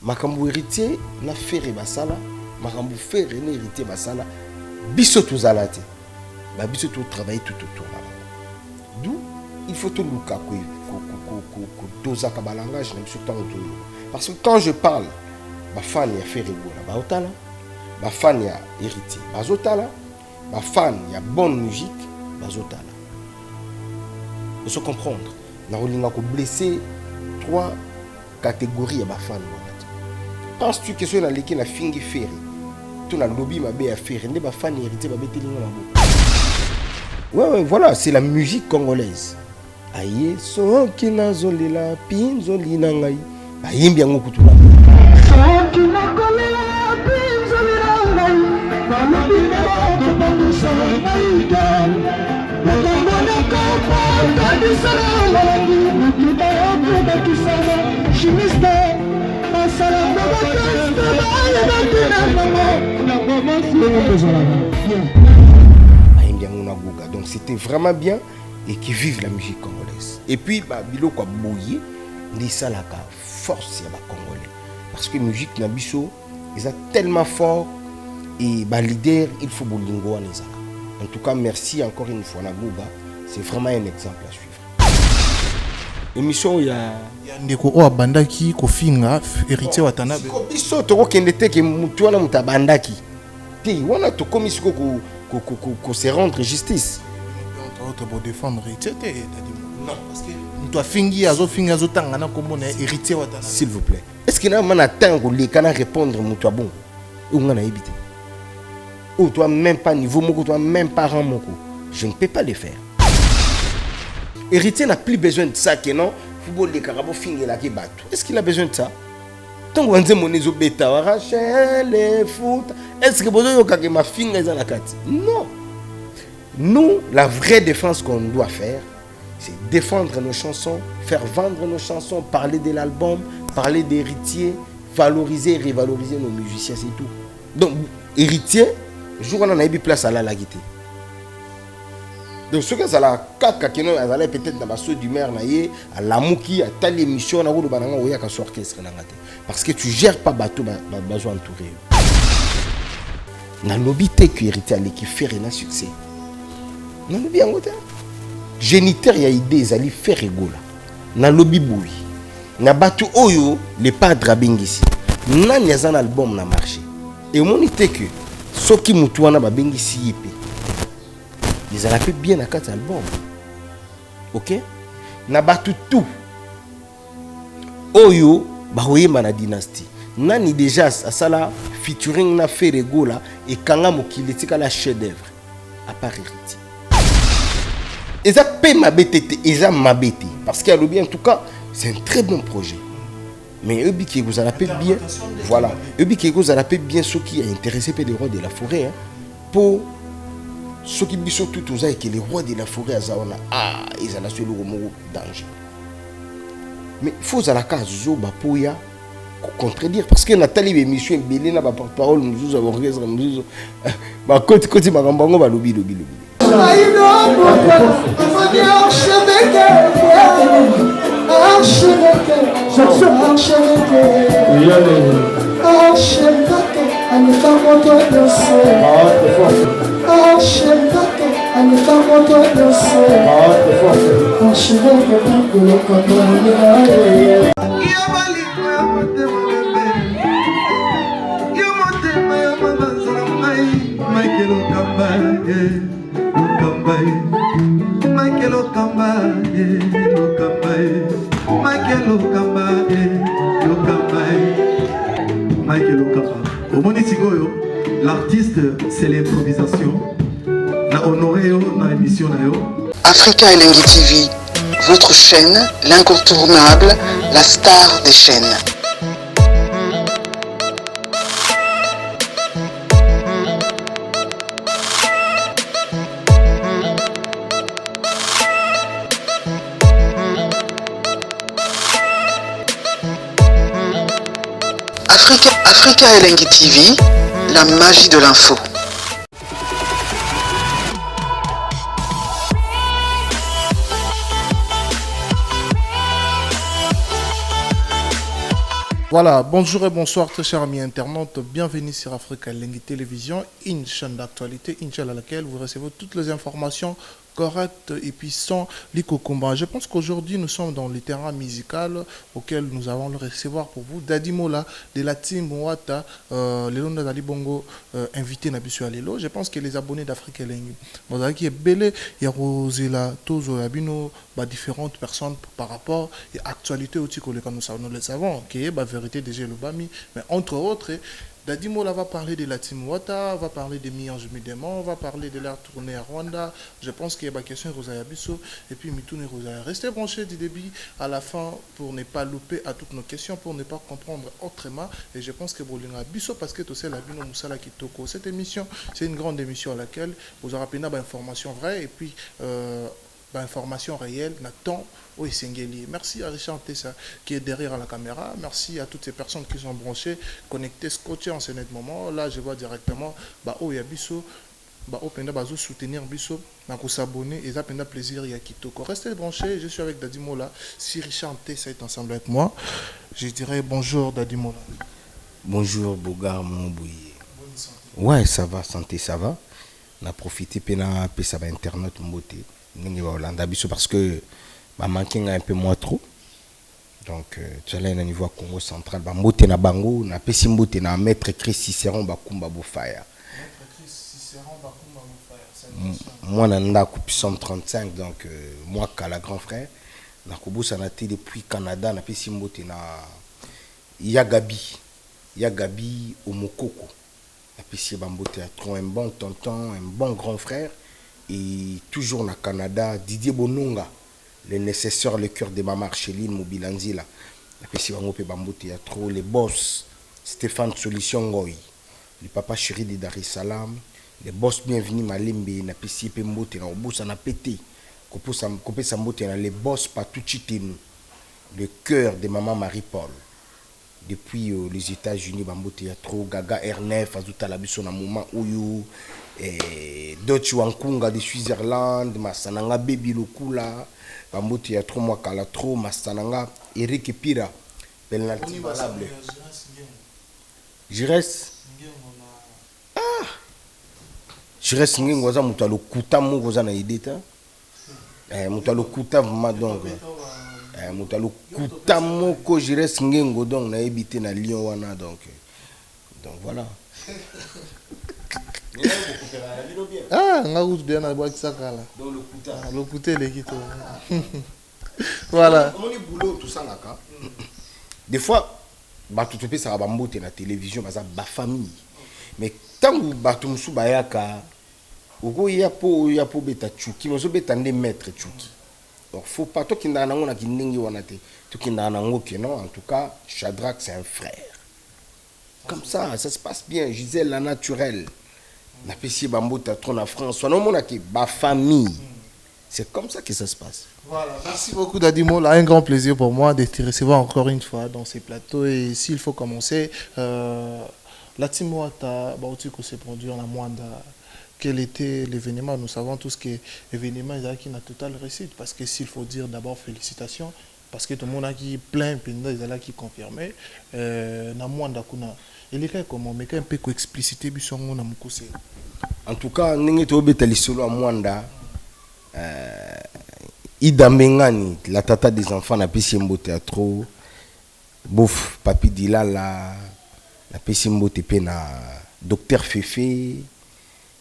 makambo héritier na faire basala makambo faire na héritier basala biso tozala te ba biso to travailler tout autour là d'où il faut tout luka ko doza ka langage na biso tango to parce que quand je parle ba fan ya faire ebola ba otala ba fan ya héritier ba zotala ba fan ya bonne musique ba zotala il faut comprendre na olinga ko blesser trois catégories ya ba fan. Penses-tu que ceux qui na fingi ferry tout na lobby ma bé à faire ne ba fan hérité ba betelinga na bo. Ouais voilà, c'est la musique congolaise. Aye so ki nazolela pinzoli na ngai. Ba yimbi yango kutu ba. So ki nakolela pinzoli na ngai. Ba lobi na ba musa ngai. Ba ngona ka pa kadisa na ngai. Kiba ba kisana chimiste. Donc c'était vraiment bien et qui vivent la musique congolaise. Et puis bilo kwa boye ni ça la force ya ba congolais parce que musique na biso ils sont tellement fort et ba leader il faut bolingo en ezaka. En tout cas merci encore une fois na Bouba, c'est vraiment un exemple à suivre. Émission ya ndeko o abandaki kofinga héritier watanabe biso to kokende te ke mutu wana mutabandaki te wana to komisiko ko se rendre justice to pour défendre héritier te non parce que mutu afingi azo tangana komona héritier watanabe s'il vous plaît est-ce que na mana tango le kana répondre mutu abon ou ngana ebité ou toi même pas niveau moko toi même pas rang moko je ne peux pas le faire. Héritier n'a plus besoin de ça que non. Football de carabo finge la qui battu. Est-ce qu'il a besoin de ça? Tant qu'on dit mon ézo bêta, Rachel, les foot. Est-ce que besoin de ma finge est dans la carte? Non. Nous, la vraie défense qu'on doit faire, c'est défendre nos chansons, faire vendre nos chansons, parler de l'album, parler d'héritier, valoriser et revaloriser nos musiciens, c'est tout. Donc, héritier, jour où on a eu place à la guitare. Donc ce que ça la kaka qui nous a peut-être dans la saut du maire naïe à la mouki à telle émission na roule bananga oya ka orchestre na ngate parce que tu gères pas bateau besoin entouré na lobby te que héritier à l'équipe faire un succès na lobby en côté géniteur ya idée ezali faire rigola na lobby boui na bateau oyo les padres bengisi nani azan album na marché et monité que soki mutu wana ba bengisi yipé ils ont fait bien à 4 albums. Ok? Na batu tout. Oyo, bahoye mana dynastie. Nani déjà à ça là, featuring na fait regola et kanga mokile tika la chef d'œuvre. À part héritier. Et ça paie ma bête, et ça ma bête. Parce qu'il y a le bien, en tout cas, c'est un très bon projet. Mais eux qui vous en rappellent bien, voilà. Eux qui vous en rappellent bien ceux qui sont intéressés par les rois de la forêt, hein, pour ceux qui sont tout aux que les rois de la forêt ils ont sur le danger. Mais il faut à la case Zobapoya contredire parce que Nathalie émission belé na ba porte-parole nous avons orchestre nous ba côté makambango ba lobi. L'artiste, c'est l'improvisation. Na honoré dans l'émission. Africa Elengi TV, votre chaîne, l'incontournable, la star des chaînes. Africa Elengi TV, la magie de l'info. Voilà, bonjour et bonsoir très chers amis internautes, bienvenue sur Africa Lengi Télévision, une chaîne d'actualité, une chaîne à laquelle vous recevez toutes les informations correctes et puis sans l'Ikokumba. Je pense qu'aujourd'hui nous sommes dans le terrain musical auquel nous allons le recevoir pour vous. Dadi Mola de la team Wata, Lelonda Dali Bongo, invité Nabisu Alelo. Je pense que les abonnés d'Africa Lengi, vous avez qui est belé, il y a Rosela, Tozo, Abino, différentes personnes par rapport à l'actualité aussi que nous le savons, qui est la vérité déjà le Bami. Mais entre autres, Dadi Mola va parler de la Team Wata, va parler de Miange Midemon, va parler de leur tournée à Rwanda. Je pense qu'il y a une question Rosaïa Bisso et puis Mitoune Rosaïa. Restez branchés du début à la fin pour ne pas louper à toutes nos questions, pour ne pas comprendre autrement. Et je pense que Bolinga Bisso, parce que tu sais, la Bino Moussala Kitoko, cette émission, c'est une grande émission à laquelle vous aurez plein d'informations vraies et puis information réelle, Nathan Oesengeli. Merci à Richard Tessa qui est derrière la caméra. Merci à toutes ces personnes qui sont branchées, connectées, scotchées en ce net moment. Là, je vois directement Oyabiso, Openda Bazo soutenir Biso, s'abonner et ça penda plaisir il y a Kitoko. Restez branchés, je suis avec Dadi Mola. Si Richard Tessa est ensemble avec moi, je dirais bonjour Dadi Mola. Bonjour Bogar Moubouye. Ouais, ça va, santé, ça va. On a profité pena ça va internet mboté. Parce que ma manqué un peu moins trop. Donc tu as un niveau Congo central ba mboté na bango na pesi mboté na maître Chris Cicéron bakumba bofaya. Maître Chris Cicéron bakumba bofaya. Moi nanda coup 135 donc moi kala grand frère na kobusa na té depuis Canada na pesi mboté na Yagabi au Mokoko. Na pesi ba mboté a trop un bon tonton, un bon grand frère. Et toujours au Canada, Didier Bonunga, le nécessaire, le cœur de Mama Archeline, Mobilanzila, les boss, Stéphane Solution Ngoy, le papa chéri de Dar es Salaam, les boss bienvenus Malembe, na pesi Pembote, na Obusa na pété, Kopé Sambote, les boss Patouchi Tenu, le cœur de Maman Marie-Paul. Depuis les États-Unis, Bambote ya trop, Gaga R9, Azuta Labiso na moment Oyo, Dutch Wankunga de Switzerland, Masananga Baby Lokula, Bambote ya trop, moi Kala trop, Masananga, Eric Pira, penalty valable. Jires Ngengo waza mutalo kuta mo waza na ideta. Mutalo kuta vraiment donc. Mutalo kuta moko Jires Ngengo donc na ebité na Lyon wana donc voilà. Ngaous bien na boîte sakala. Donc le kuta le kito. Voilà. Comment les boulot tout ça là ka. Des fois tu te fais ça ba mbote na télévision ba famille. Mais tant que bato musu bayaka oko ya po beta chuki mozo beta nde maître chuki. Donc faut pas toi qui ndana ngona kindengi wana te. Tout qui ndana ngoke non en tout cas Shadrach c'est un frère. Comme ça se passe bien, Gisèle la naturelle. La PC Bambota trop en France, soit non mon qui ba famille. C'est comme ça que ça se passe. Voilà, merci beaucoup Dadi Mola, un grand plaisir pour moi de te recevoir encore une fois dans ces plateaux et s'il faut commencer la team Wata Bautiko s'est produit en Amwanda. Quel était l'événement? Nous savons tous que l'événement est qui n'a total réussite parce que s'il faut dire d'abord félicitations parce que tout le monde a qui plein ils qui confirmé Namwanda kuna il est comment mais un peu expliciter bisongo na mukuse. En tout cas ningi to betali solo Amwanda Ida Mengani la tata des enfants na pesi mbote à trop bof papi Dilala la pesi mbote pe na docteur Fefe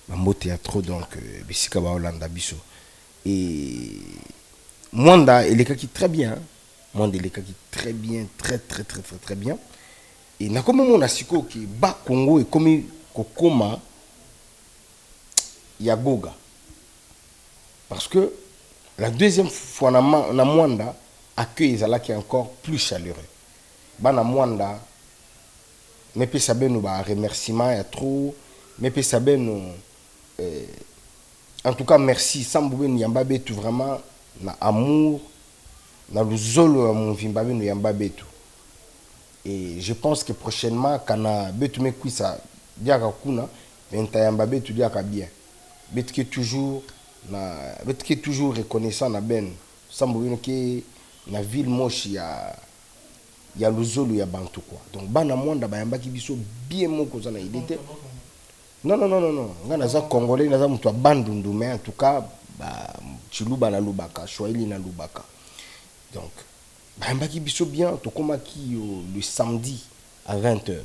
mbote à trop donc bisika ba Holanda biso et Mwanda il est qui très bien Mwanda il est qui très bien très bien et na comme mon asiko qui ba Congo et comme kokoma ya goga parce que la deuxième fois na Mwanda accueil ezala qui est encore plus chaleureux bana Mwanda mais pe sabeno ba remerciement ya trop mais pe sabeno en tout cas merci Samboué Nyamba Betu vraiment na amour na luzolo mon vimbabe no Yamba Betu et je pense que prochainement kana Betu me kwisa diaka kuna menta Yamba Betu diaka bien Betu qui est toujours reconnaissant na ben Samboué qui na ville moche ya il y a le Zolo, il y a Bantu quoi. Donc bana mwanda bayamba ki biso bien moko za na idée. Non non non non non, nga naza congolais naza mutu bandundu mais en tout cas ba chiluba na lubaka, Swahili na lubaka. Donc bayamba ki biso bien to komaki le samedi à 20h.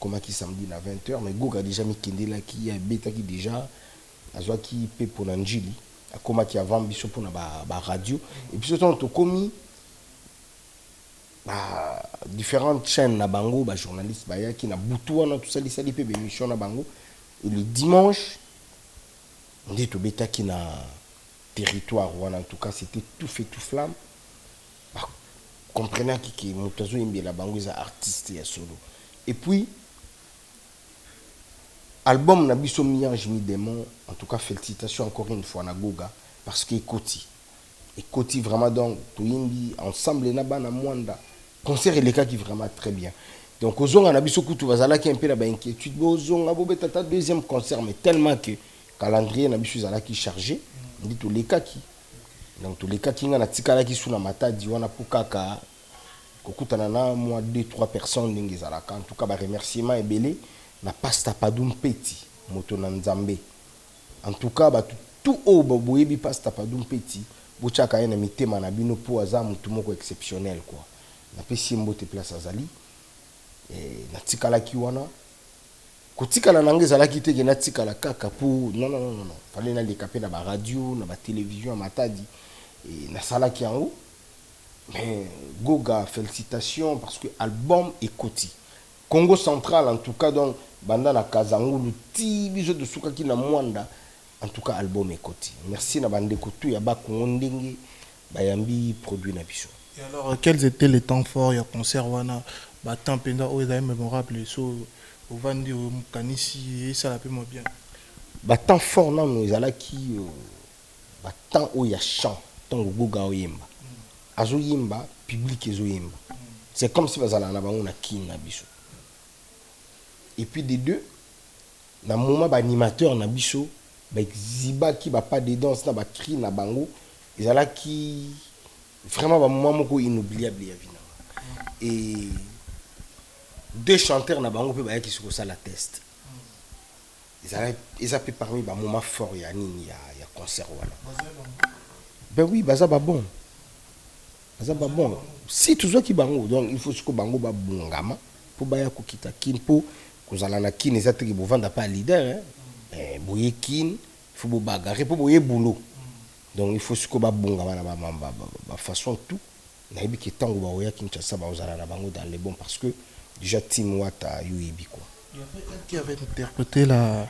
Komaki samedi à 20h mais Goga déjà mi kendela ki ya beta ki déjà azwa ki pe pour Nanjili, komaki avant biso pour na ba radio et puis surtout to komi différentes chaînes na bango ba journalistes ba ya qui na butu wana tout ça li sali pe émission na bango et le dimanche on dit to beta qui na territoire wana en tout cas c'était tout fait tout flamme comprenant qui motazo imbi la bango za artiste ya solo et puis album na biso Miange mi démon en tout cas félicitations encore une fois na Goga parce que Ekoti vraiment donc to imbi ensemble na bana mwanda concert les cas qui vraiment très bien. Donc aux on a biso kutu bazala qui un peu la ba inquiétude bozonga a bobeta ta deuxième concert mais tellement que calendrier na biso zala qui chargé on dit tous les cas qui donc tous les cas qui na tikala qui sous na matadi wana pukaka kokutana na moi 2-3 personnes ndenge zala en tout cas ba remerciement et belé na pasta padum petit moto na nzambe en tout cas ba tout au boyebi pasta padum petit bochaka na mitema na bino po aza mutu moko exceptionnel quoi. Na pesi mbote place azali na tikala ki wana ko tikala nange zalaki te ke na tikala kaka pour non fallait na lekape na ba radio na ba télévision matadi et na salaki yango mais Goga félicitations parce que album Ekoti Congo central en tout cas donc banda na Kazangulu ti biso de suka ki na mwanda en tout cas album Ekoti merci na bande ko tu ya ba Congo ndenge bayambi produit na biso. Et alors, quels étaient les temps forts, il y a concert, wana, bah, temps pendant, ils avaient mémorable, so, au Vandi, au Kanisi, et ça l'a fait moins bien. Bah, temps fort, non, nous allons qui, bah, temps où il y a chant, temps où Goga ou yemba. Azo yemba, public ezo yemba. C'est comme si vous allez en avoir un qui na biso. Et puis des deux, dans le moment, bah, animateur na biso, bah, ziba qui va pas de danse, na ba cri na bango, ils allaient qui vraiment un moment moko inoubliable ya vina et deux chanteurs na bango pe ba qui sur ça la test ils appellent parmi ba moment fort ya nini ya concert wala ben oui baza ba bon si tout ça qui bango donc il faut que bango ba bongama pour ba ya ko kita kimpo kozala na kin ezate ki bovanda pas leader hein boye kin faut bo bagarre pour boye boulot. Donc il faut ce que ba bonga ba façon tout na yebi ki tango ba oya Kinshasa ba ozala na bango dans les bons parce que déjà Tim Wata yuebi quoi. Il y avait qui avait interprété la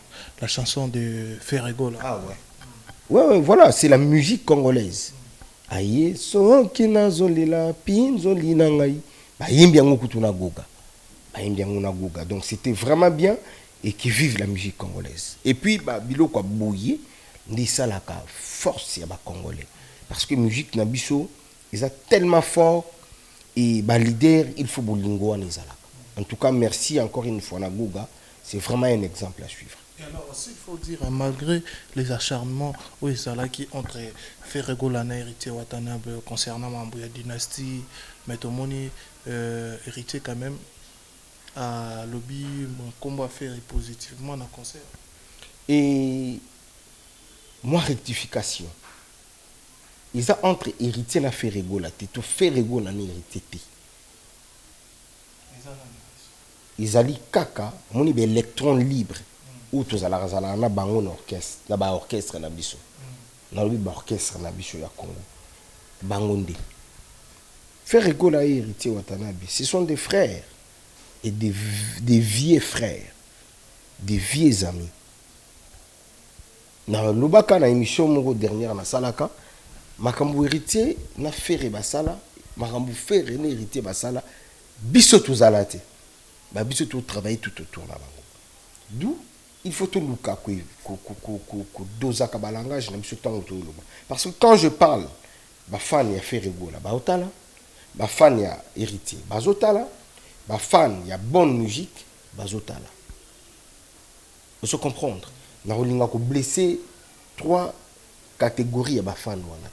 chanson de Ferrego là. Ah ouais, voilà, c'est la musique congolaise. Aye so kinazolela pinzolina ngai ba yimbi yango kutuna Goga. Ba yimbi yango na Goga. Donc c'était vraiment bien et qui vive la musique congolaise. Et puis ba biloko boye ndi salaka force ya ba congolais parce que musique na biso ils a tellement fort et ba leader il faut bolingo wana ezalaka. En tout cas merci encore une fois na Goga, c'est vraiment un exemple à suivre. Et alors aussi il faut dire malgré les acharnements où ezalaki entre Ferrego na héritier Watanabe concernant Mambuya dynastie mais tomoni héritier quand même à lobby combat faire positivement dans concert. Et moi rectification ils ont entre héritier na Ferrego la te to Ferrego na héritier te ils ali kaka moni be électron libre ou to zala na bango na orchestre na ba orchestre na biso na lobi ba orchestre na biso ya Congo bango nde Ferrego la héritier Watanabe ce sont des frères et des vieux frères des vieux amis. Na lobaka na émission moko dernière na salaka makambu héritier na Ferré basala makambu Ferré na héritier basala biso tozala te ba biso to travailler tout autour na bango d'où il faut tout luka ko doza ka balangage na biso tango to loba parce que quand je parle ba fan ya Ferré gola ba otala ba fan ya héritier bazotala ba fan ya bonne musique bazotala faut se comprendre. Na rolinga ko blesser 3 catégories ya ba fan wana.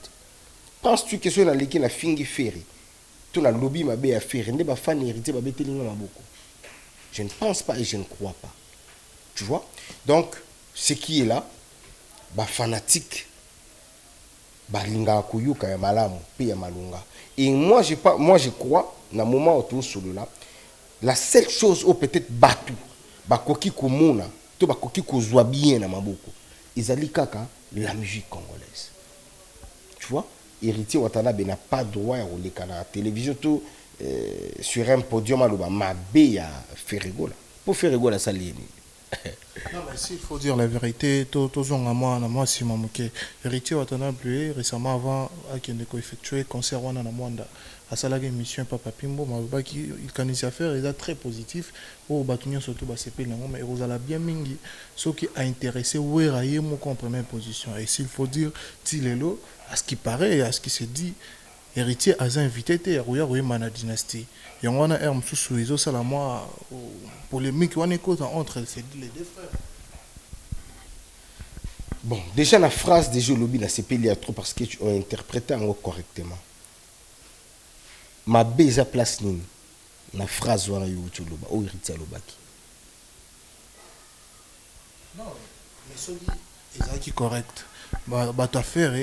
Penses-tu que ceux na leki na fingi Ferré tout la lobby m'a bien fait rendre ba fan héritier ba betelinga maboko. Je ne pense pas et je ne crois pas. Tu vois? Donc ce qui est là, ba fanatique ba linga koyoka ya malamu pe ya malunga. Et moi je crois na moment autour solo là, la seule chose ou peut-être batu ba koki komona to ba koki kozwa bien na maboko. Ezali kaka la musique congolaise. Tu vois? Héritier Watanabe n'a pas droit à rouler à la télévision tout sur un podium à l'ouba mabé à Ferregola. Pour Ferregola ça l'est. Non, mais s'il faut dire la vérité, moi, si Héritier Watanabe récemment avant qu'il ait effectué concert à Mwanda. À ça, la mission Papa Pimbo, il canise à faire, il est très positif. Au bâtonnier surtout, c'est pas mais vous allez bien mingi. Ce qui a intéressé, où est raillé mon première position. Et s'il faut dire, Tilelo, à ce qui paraît et à ce qui se dit, Héritier a invité à Rouya Mana Dynastie. Et on a un sous les os à la moi polémique entre les deux frères. Bon, déjà la phrase de Jolobi n'a pas lié trop parce que tu as interprété correctement. Ma beza place nini la phrase wana yo toloba o Héritier lobaki. Non, mais celui est correct. Bah ta faire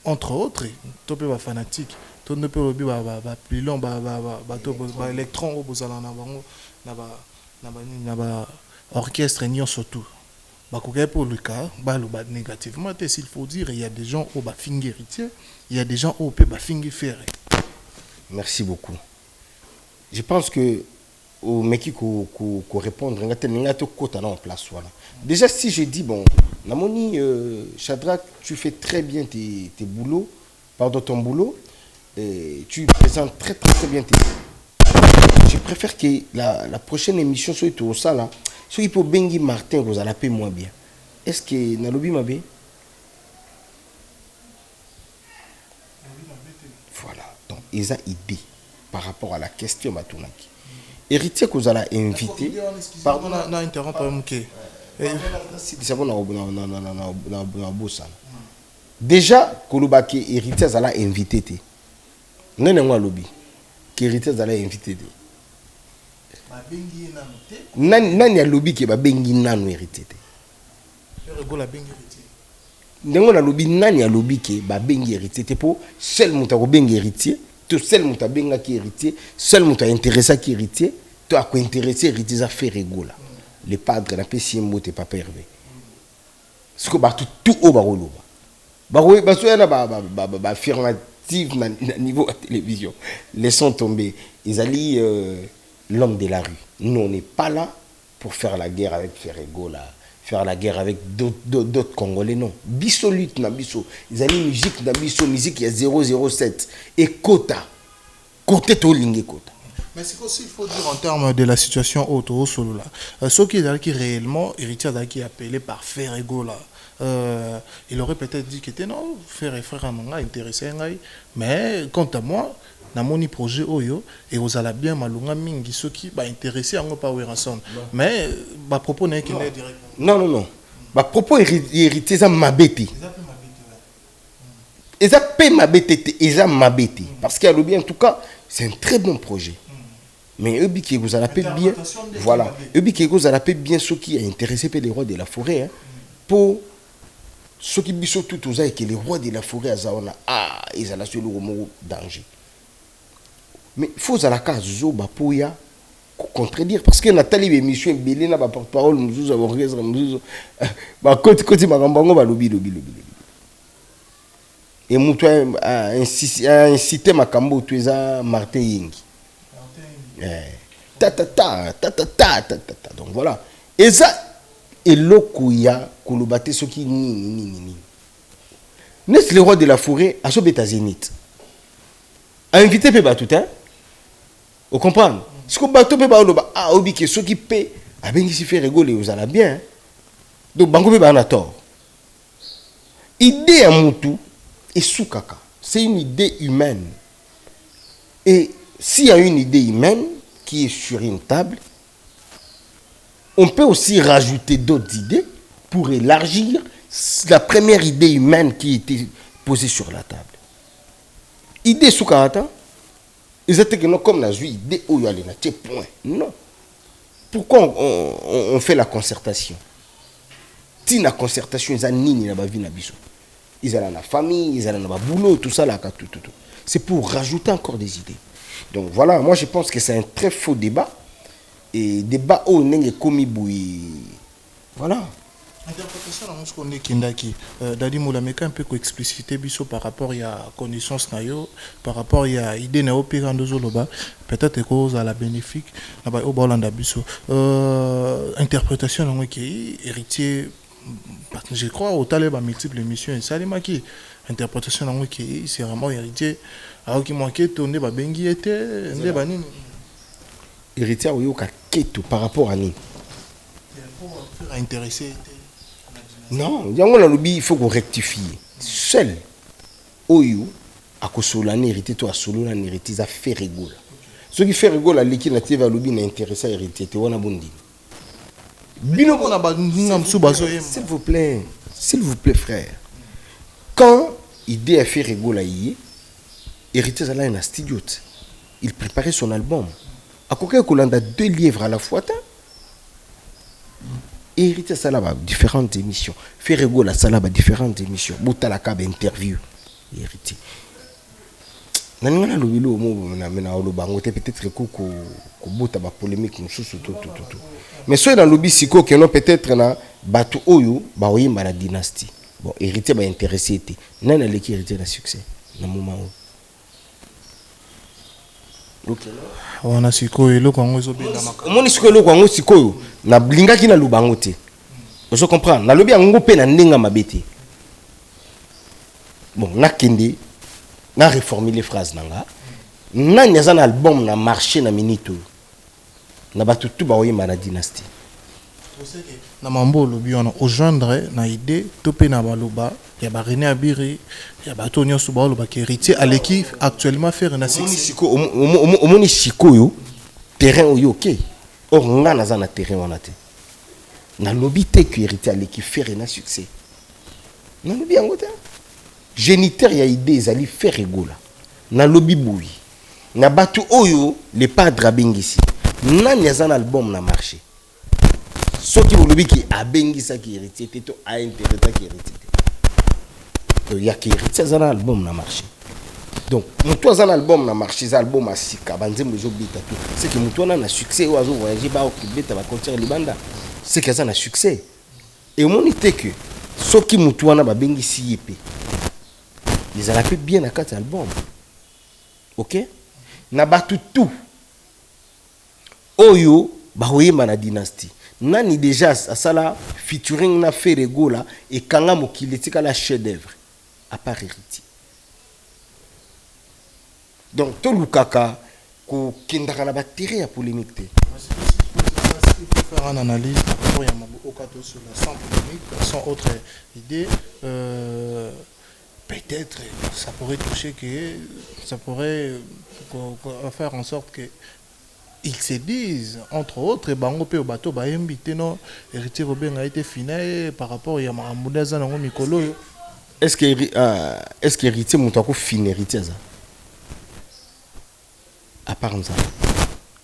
entre autres, tu peux pas fanatique. Tu ne peux pas plus long ba électron au bozala na ba orchestre ni surtout. Bah pour le cas, bah le bas négativement, s'il faut dire, il y a des gens au bas finger héritier, il y a des gens au peut bas finger faire. Merci beaucoup. Je pense que au mec qui répondre en place voilà. Déjà si je dis bon, Namoni Shadrach, tu fais très bien tes boulots, pardon ton boulot, et tu présentes très bien tes. Je préfère que la prochaine émission soit tout ça là, soit il peut Bengi Martin vous allez payer moins bien. Est-ce que Nalobi Mabé? Voilà. Donc ils ont idée par rapport à la question Matunaki. Héritier que vous allez inviter. Pardon, non interrompre déjà Kolobaki héritier allait inviter te. Non lobby. Héritier allait inviter te. Nani ya lobby ke ba bengi nanu héritier te. Ndengo na lobby nani ya lobby ke ba bengi héritier te po seul muta ko bengi héritier. Tout seul muta benga ki héritier, seul muta intéressé ki héritier, to a ko intéressé héritier à faire rigola. Le padre n'a pas si mot papa Hervé. Ce que ba tout au barolo. Ba oui ba so na ba affirmative na niveau à télévision. Laissons tomber. Ils allient l'homme de la rue. Nous on n'est pas là pour faire la guerre avec Ferregola. Faire la guerre avec d'autres Congolais, non. Bisso lutte na bisso. Ils ont musique na bisso, musique il y a 007. Et quota. Côté to lingé quota. Mais c'est aussi, il faut dire en termes de la situation autour solo là. Ce qui est réellement héritier qui est appelé par Ferregola. Il aurait peut-être dit que était non, frère manga intéressé mais quant à moi, na moni projet oyo et vous allez bien malunga mingi ceux qui ba intéressé en pas ensemble. Mais ba propos n'est qu'il est direct. Non. Ba propos héritier ça mabeti. Et ça paie mabeti et ça mabeti parce qu'il y a le bien en tout cas, c'est un très bon projet. Mais eux qui vous allez bien voilà, eux qui vous allez bien ceux qui est intéressé par les rois de la forêt hein, pour ceux qui bisou tout aux que les rois de la forêt azaona ils allaient sur le danger. Mais il faut à la case zoba poya contredire parce que Nathalie émission belé na ba porte-parole nous avons orchestre nous ba côté makambango ba lobi. Et muto incité makambo tueza Martin Yingi. Donc voilà. Et ça et l'okuya kolobate soki ni. N'est-ce le roi de la forêt à Sobeta Zénith. A invité pe ba tout hein. Vous comprenez? Ce que bateau peut pas obi que ceux qui paient a bien ici faire rigoler vous allez bien. Donc bango peut pas en tort. Idée à Moutou et soukaka. C'est une idée humaine. Et s'il y a une idée humaine qui est sur une table, on peut aussi rajouter d'autres idées pour élargir la première idée humaine qui était posée sur la table. Idée soukaka. Ils étaient que non, comme la vie, idée où il y a les point. Non. Pourquoi on fait la concertation? Si la concertation, ils ont nini na vie na biso. Ils ont la famille, ils ont la boulot, tout ça là, tout. C'est pour rajouter encore des idées. Donc voilà, moi je pense que c'est un très faux débat. Et débat où on est commis bouilli. Voilà. Interprétation dans ce qu'on est kindaki. Dadi Moulameka un peu expliciter biso par rapport à la connaissance nayo, par rapport à l'idée na opérando loba, peut-être cause à la bénéfique na ba obalanda biso. Interprétation dans qui héritier, je crois au taleba multiples émissions et salimaki. Interprétation dans qui c'est vraiment héritier. Alors qui manquait tourner ba bengi était ndé ba nini. Héritier oyo ka keto par rapport à ni. Pour intéresser. Non, il faut qu'on rectifie. Seul, Oyo, à Kosolane hérité, toi, à Solane hérité, ça fait rigolo. Ce qui fait rigolo, l'équipe native à l'obi n'a intéressé à hériter, tu vois, on a bon dit. S'il vous plaît, frère. Quand idée a fait rigolo, hérité, ça là, un studio. Il préparait son album. À quoi qu'on a 2 livres à la fois, hérité ça là différentes émissions Ferrego la ça là différentes émissions Boutala Kab interview hérité nana lobilo mo na mena lo bango peut-être ko bota ba polémique mususu tout mais soit dans lobby siko que non peut-être na batu oyo ba oyimba la dynastie bon hérité ba intéressé était nana leki hérité na succès na moment okay. On a sikoyo eloko yango ezobenda makala. Omoni sikoyo eloko yango sikoyo na blingaki na lubango te. Ozo comprendre na lobi yango pe na ndenga mabete. Bon, na kende na réformer les phrases nanga. Na nyaza na album na marché na minute. Na batu tout ba oyima na dynastie. Na mambo lobi on au gendre na idée topé na baloba ya ba René Abiri ya ba Tonio Suba loba qui héritier à l'équipe actuellement faire na succès. Omoni sikoyo terrain oyo OK. Or nga naza na terrain wana te. Na lobi te que héritier à l'équipe faire na succès. Na lobi yango te. Géniteur ya idée ezali faire rigola. Na lobi boui. Na batu oyo les padres bengisi. Na nyaza na album na marché. Ce qui vous dit qui a bengi ça qui héritier to a intérêt qui héritier. Donc il y a qui héritier ça dans album na marché. Donc muto za album na marché za album a sika banzembo zo bita tout. C'est que muto na succès ou azo voyager ba okibeta ba concert libanda. C'est que ça na succès. Et au monité que ce qui muto na ba bengi si yepé. Ils ont fait bien à 4 albums. OK? Na batu tout. Oyo ba oyema na dynastie. Nani déjà à ça là featuring na Ferrego là et kanga mokili tika la chef d'œuvre à part héritier. Donc tout le kaka ko kindaka na batterie à polémique té. Il faut faire une analyse par rapport à Mabou Okato sur la sans polémique, sans autre idée. Peut-être ça pourrait toucher que ça pourrait faire en sorte que ils se disent, entre autres, Bango pe bateau ba invité non héritier Robin a été fini par rapport à Mamoudeza nango mikolo. Est-ce que héritier mutako fini héritier ça? À part ça.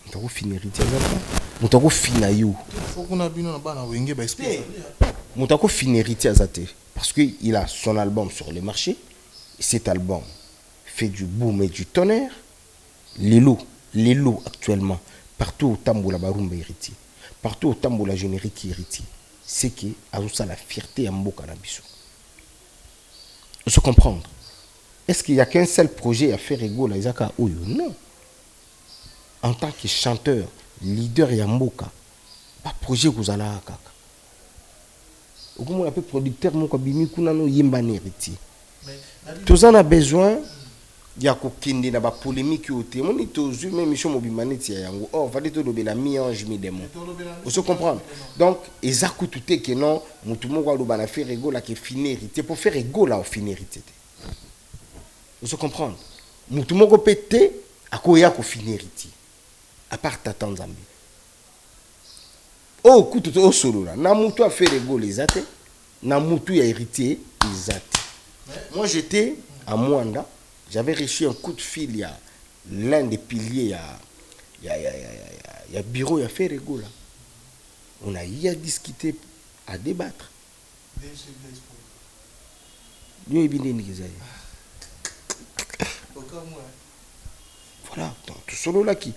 Mutako fini héritier ça. Mutako fini yo. Faut qu'on a bino na bana wenge ba expliquer. Mutako fini héritier ça té parce que il a son album sur le marché. Et cet album fait du boom et du tonnerre. Les lots actuellement partout au Tamboula Barumba héritier, partout au Tamboula générique héritier, c'est que a ça la fierté à Mboka Nabiso. Se comprendre. Est-ce qu'il n'y a qu'un seul projet à faire égaux à Isaka Oyo? Non. En tant que chanteur, leader et Mboka, pas projet que vous allez à Kaka. Au moins un peu producteur mon kabimi kuna no yemba héritier. Tous en a besoin. Il y a une polémique qui est mon itozu même mission mobimane tia yango oh va dire to la mi-ange mi-démon. Vous se comprendre. Donc ezaku tout est que non mutu moko lo bana faire ego la que finir héritier pour faire ego la au finir héritier. Vous se comprendre. Mutu moko pété akoya ko finir héritier. À part tata Nzambe. Oh kutu to solo là na mutu a faire ego les até na mutu ya héritier les até. Moi j'étais à Mwanda. J'avais reçu un coup de fil il y a l'un des piliers, il y a bureau, il y a fait là. On a y à discuter, à débattre. Voilà, donc tout solo là qui.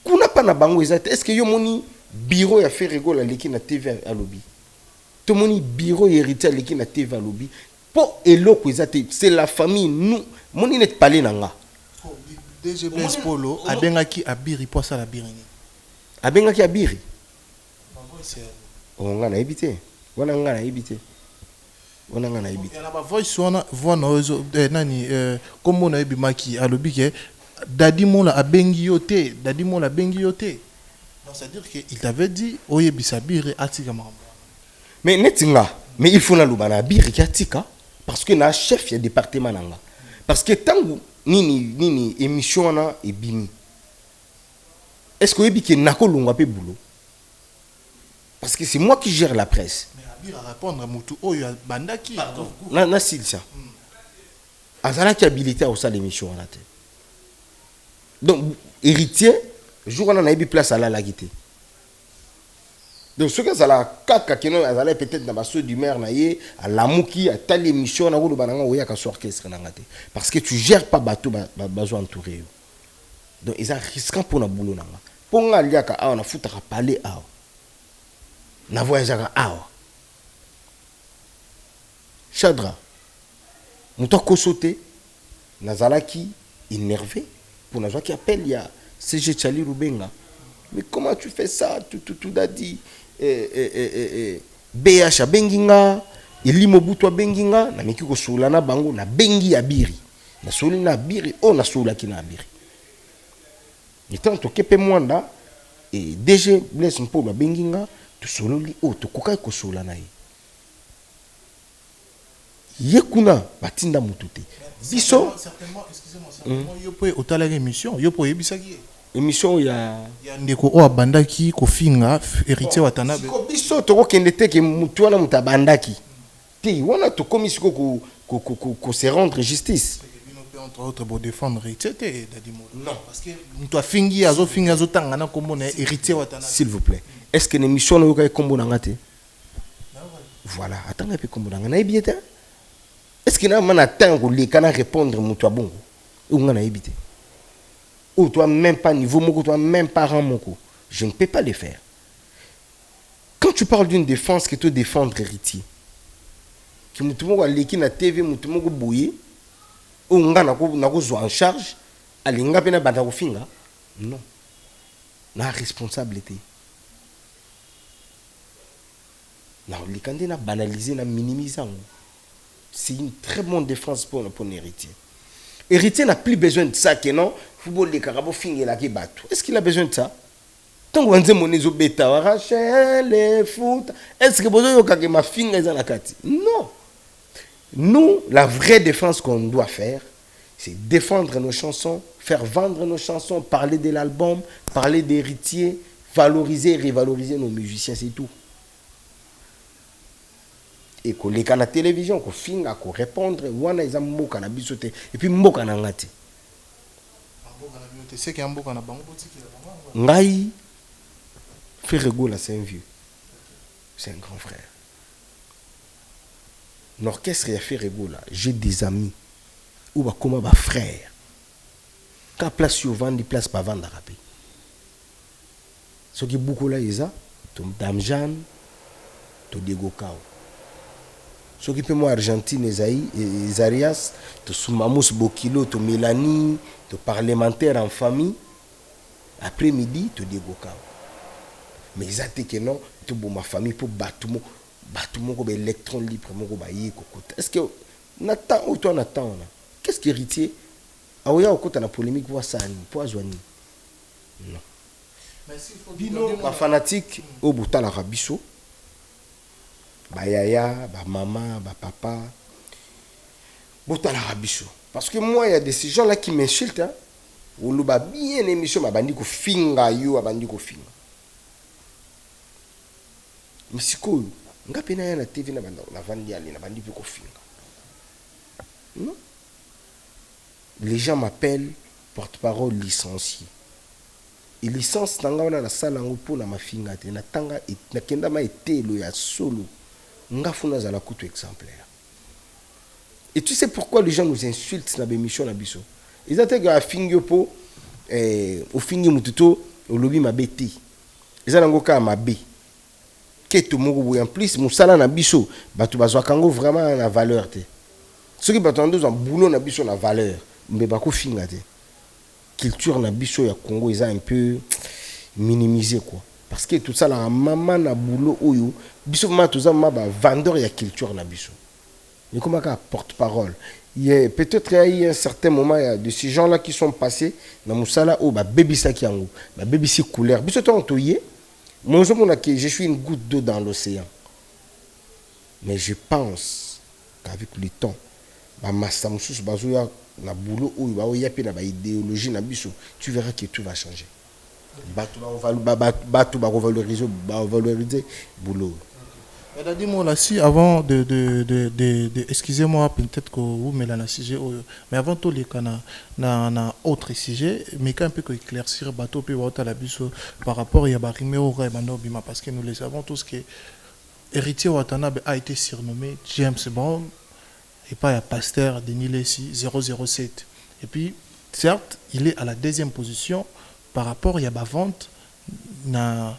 Kuna pas na bango ezate. Est-ce que yo moni bureau ya fait rigola leki na TV à lobby? Tout moni bureau héritier leki na TV à lobby. Po eloko ezate, c'est la famille nous. Moni net parler nanga. DG Blaise Polo abengaki abiri po ça la birini. Abengaki abiri. On nga na ebité. Wana nga na ebité. On a un habit. La voice wana voix nani comme on a ebimaki alobi ke dadi mon la abengi yote dadi mon la bengi yote. Donc c'est à dire que il t'avait dit oyebisa bire atika mambo. Mais netinga mais il faut na lubana bire ki atika parce que na chef ya département nanga. Parce que tangu nini émission na ebimi. Est-ce que oyebi ke nakolunga pe boulot? Parce que c'est moi qui gère la presse. Il va répondre à Moutou Oyo Bandaki. Na Silsa. Azala qui habilité au salle d'émission en tête. Donc héritier, jour on a eu place à la guité. Donc ce que ça la kaka qui non azala peut-être dans basso du maire naie à la mouki à telle émission na wolo bananga oya ka orchestre na ngate. Parce que tu gères pas bateau besoin entouré. Donc ils ont risquant pour na boulot nanga. Pour nga liaka a on a foutra parler a. Na voyagera a. Chadra, Mouton Kosote, Nazalaki, énervé, pour Nazwa qui appelle, il y a CG Chali Rubenga. Mais comment tu fais ça? Tout a dit. BH a Benginga, Elimobuto a Benginga, na Mekiko Soulana Bango, na Bengi Abiri. Na Soulina Abiri, oh na Soulaki na Abiri. Et tant que Kepe Mwanda, et DG Blaise Mpolo a Benginga, tu Souloli, oh, tu Kokai Kosoulana. Yekuna batinda mutute biso certainement excusez-moi yo po otala émission yo po yebisaki émission ya ndeko o abandaki ko finga héritier watanabe ko biso to ko kende te ke mutu wana mutabandaki te wana to komisiko ko se rendre justice entre autres pour défendre héritier te dadimo non parce que mutu afingi azo tanga na kombo na héritier watanabe s'il vous plaît est-ce que l'émission na yo ka kombo na ngate voilà attends un peu kombo na ngana ebieta. Est-ce qu'il y a un temps où les canards répondre à toi bon ou on a évité ou toi même pas niveau moko toi même pas rang moko je ne peux pas le faire. Quand tu parles d'une défense que tu défendre héritier que mutu moko aleki na TV mutu moko boye ou nga na ko zo en charge alinga pena banda ko finga non na responsabilité na likande na banaliser na minimiser. C'est une très bonne défense pour un héritier. Héritier n'a plus besoin de ça que non. Football les carabos finir la bateau. Est-ce qu'il a besoin de ça? Tant qu'on dit mon bêta, Rachel, les foot. Est-ce que besoin de ma finga dans la carte? Non. Nous, la vraie défense qu'on doit faire, c'est défendre nos chansons, faire vendre nos chansons, parler de l'album, parler d'héritiers, valoriser et revaloriser nos musiciens, c'est tout. Et qu'on les canaux télévision, qu'on finga, qu'on répondre, wana ils ont moka na bisote et puis moka na ngati. C'est qu'il y a moka na bango Ngai, Ferregola c'est un vieux, c'est un grand frère. L'orchestre y a Ferregola, j'ai des amis ou bah comment bah frère. Quand place sur vendre, place pas vendre rapide. Ce qui est beaucoup là, ils ont, Tom Damjan, to Diego Cao. Ce qui peut moi Argentine, Zarias, to Soumamous Bokilo, to Mélanie, to parlementaire en famille. Après-midi, to Diego Cao. Mais ils ont dit que non, to ma famille pour battre mon électron libre, mon cocotte. Est-ce que Nathan ou toi Nathan, qu'est-ce qui est héritier? Ah oui, on a la polémique pour ça, pour Azouani. Non. Bino, ma fanatique, au bout de la rabisso. Ba yaya, ba maman, ba papa. Bota la rabisso. Parce que moi, il y a des ces gens-là qui m'insultent. Hein. Ou le ba bien émission, ma bandi ko finga yo, ma bandi ko finga. Mais c'est quoi? Nga pena ya na TV na banda, na vandi ali, na bandi ko finga. Non? Les gens m'appellent porte-parole licencié. Et licence nanga wana na sala ngo pona mafinga te na tanga na kenda ma etelo ya solo nga funa za la kutu exemplaire. Et tu sais pourquoi les gens nous insultent dans l'émission na biso? Ils attendent que fingi po au fingi mututo au lobby mabeti. Ils ont ka mabe. Keto moko en plus musala na biso batu bazwa kango vraiment na valeur te. Ceux qui battent en boulot na biso na valeur mais ba ko finga te. Culture na biso ya Congo ils un peu minimisé quoi parce que tout ça la maman na boulot oyo biso ma tout ça ma ba vendeur ya culture na biso mais comment ka porte-parole il y a peut-être il y a eu un certain moment de ces gens là qui sont passés na musala o ba bebisa ki yango ba bebisi couleur biso to toyé moi je suis une goutte d'eau dans l'océan mais je pense qu'avec le temps ba massa mususu bazoya na boulot ou ba yapi na ba idéologie na biso tu verras que tout va changer batu ba valoriser boulot. Dis-moi là si avant de excusez-moi peut-être que vous mais là na sujet mais avant tout les kana na autre sujet mais quand un peu éclaircir bateau pe wata la biso par rapport ya ba rimeo ra bima parce que nous le savons tous que héritier Watanabe a été surnommé James Bond et pas un pasteur Denis Lessi 007. Et puis, certes, il est à la deuxième position par rapport à la vente na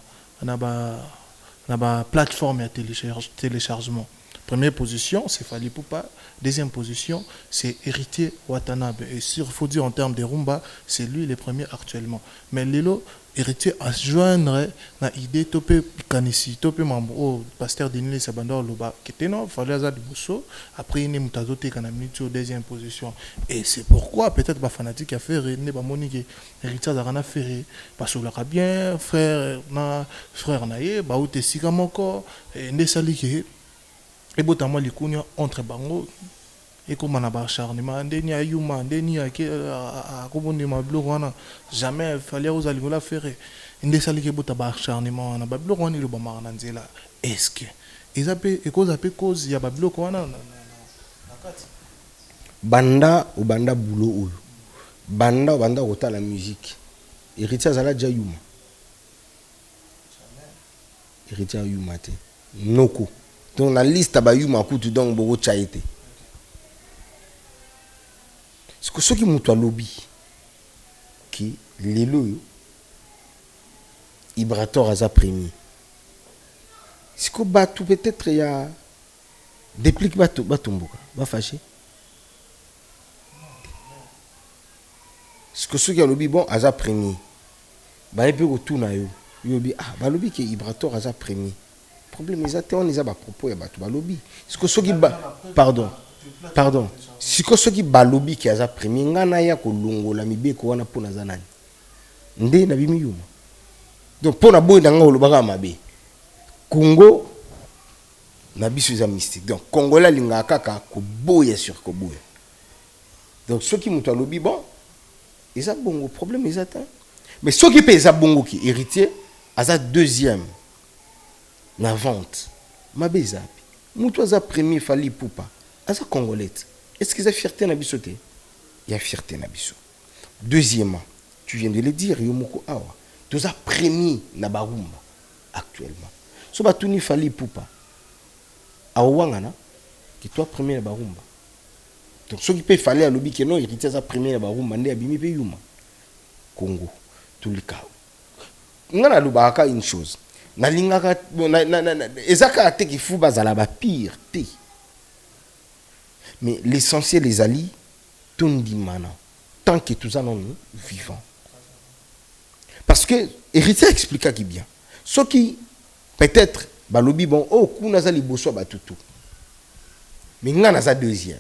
plateforme et téléchargement. Première position, c'est Fally Ipupa. Deuxième position, c'est Héritier Watanabe. Et il faut dire en termes de rumba, c'est lui le premier actuellement. Mais Lelo, Héritier à joindre na idée topé kanisi topé mambo pasteur Denis Sabandor loba keteno fallait azad bosso après il est mutazote kana minute au deuxième position et c'est pourquoi peut-être ba fanatique a fait ne ba monique Héritier azana ferré parce que la bien frère naie ba ou te sika moko ne salike et botamwa likunya entre bango et comme on a acharnement ndeni ayuma ndeni akobondi mablo wana jamais fallait aux alingola faire ndesali ke bota ba acharnement na bablo wana le bamara na nzela est-ce que ezape cause ya bablo wana na kati banda ou banda boulot oyo banda kota la musique héritier azala déjà yuma héritier yuma te noko donc na liste ba yuma kutu donc boko chaite. Ce que ceux qui m'ont lobby, qui les loyaux, Ibrator a premier. Ce que batou peut-être il y a déplique batou batumboka, va fâcher. Ce que ceux qui ont lobby bon a premier. Bah et puis retourne à eux. Yo bi ah bah lobby qui Ibrator a premier. Problème ils attendent les a ba propos ya batou ba lobby. Ce que ceux qui pardon. Si que ceux qui balobi qui a premier ngana ya ko longo la mibeko wana pona zanani. Nde na bimi yuma. Donc pona boy na ngolo baka mabe. Congo na biso za mystique. Donc Congolais linga kaka ko boya sur ko boya. Donc ceux qui muta lobi bon, ils a bongo problème ils attendent. Mais ceux qui paye za bongo qui héritier aza deuxième na vente. Mabe zapi. Muto za premier Fally Ipupa. Aza Congolais. Est-ce qu'ils ont fierté na biso te? Il y a fierté na biso. Deuxièmement, tu viens de le dire, Yomoko Awa. Tu as premier na barumba actuellement. So batuni Fally Ipupa. Awangana qui toi premier na barumba. Donc ceux qui peuvent fallait à lobby que non, héritier za premier na barumba ndé abimi pe yuma. Congo, tout le cas. Ngana lubaka une chose. Na lingaka ezaka te ki fu bazala ba pire te. Mais l'essentiel les alliés, tout dit maintenant, tant que tout ça non vivant. Parce que héritier expliqua qui bien. Ceux qui peut-être balobi bon oh kuna za liboso ba tutu. Mais ngana za deuxième.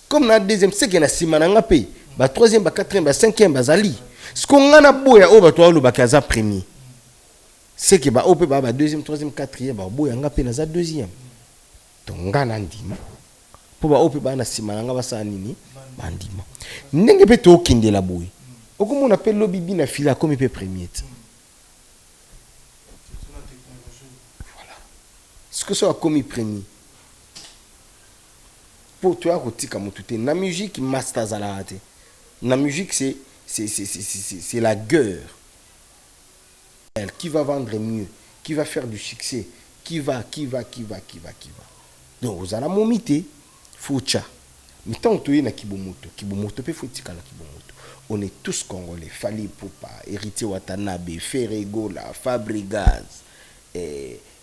Comme na deuxième c'est que na simana ngape, ba troisième ba quatrième ba cinquième ba zali. Ce qu'on ngana boya oh ba to lo ba kaza premier. C'est que ba ope ba deuxième, troisième, quatrième ba boya ngape na za deuxième. Donc ngana ndima. Pour ba ope ba na simana ba sa nini bandima. Ndenge pe to kinde la boy. Okomo on appelle lobibi na fila comme pe premier. Voilà. Ce que soit comme premier. Pour toi kotika mututé na musique master zalate. Na musique c'est c'est la guerre. Qui va vendre mieux, qui va faire du succès, qui va. Donc, vous allez momiter, foucha. Mais tant que tu es na Kibomoto, peut faut tika na Kibomoto. On est tous congolais. Fali Poupa, Héritier Watanabe, Ferregola, Fabregas,